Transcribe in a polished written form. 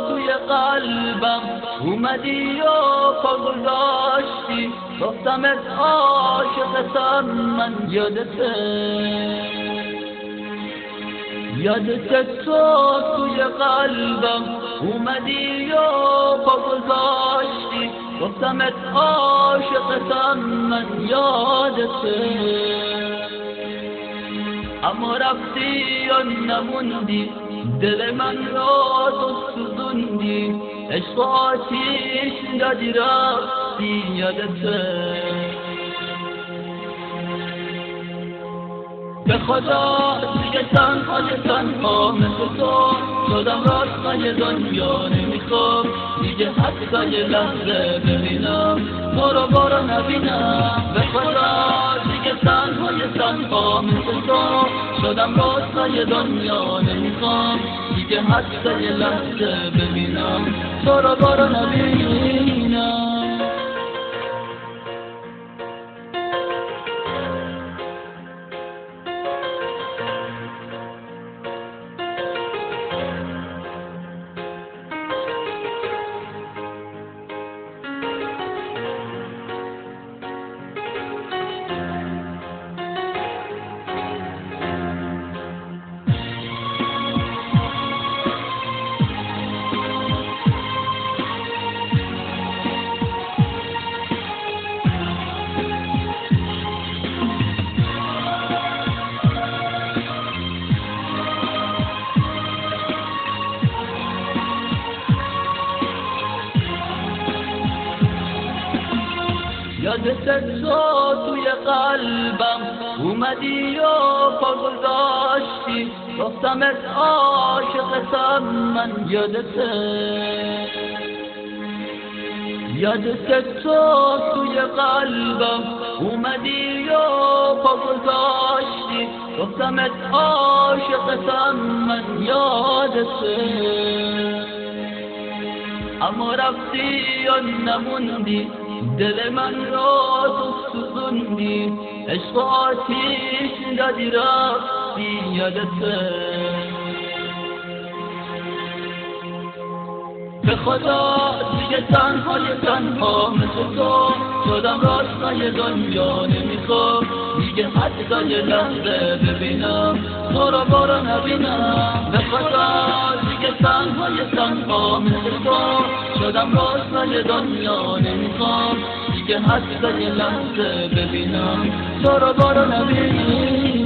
توی قلبم اومدی و پا گذاشتی، گفتمت عاشقتم من. یادت تو توی قلبم اومدی و پا گذاشتی، گفتمت عاشقتم من. یادته اما رفتی و نموندی، دل من را تو سوزوندی، عشق آتیش دادی رفتی. یادته به خدا دیگه تنها مثل تو شدم، راستای دنیا نمیخوام دیگه حتی یه لحظه ببینم تو رو بارا نبینم. به خدا دیگه تنها مثل تو شدم، راستای دنیا نمیخوام دیگه حتی یه لحظه ببینم تو رو بارا نبینم. یادت تو توی قلبم اومدی و پا گذاشتی، گفتمت عاشقتم من. یادت تو توی قلبم اومدی و پا گذاشتی، گفتمت عاشقتم من. یادته اما رفتی و نموندی، دل من را تو سوزوندی، عشق آتیش دادی رفتی. یادته به خدا دیگه تنها مثل تو شدم، راستای دنیا نمیخوام دیگه حتی یه لحظه ببینم تو رو بارا نبینم. به خدا دیگه تنها مثل تو شدم، راستای دنیا نمیخوام دیگه حتی یه لحظه ببینم تو رو بارا نبینم.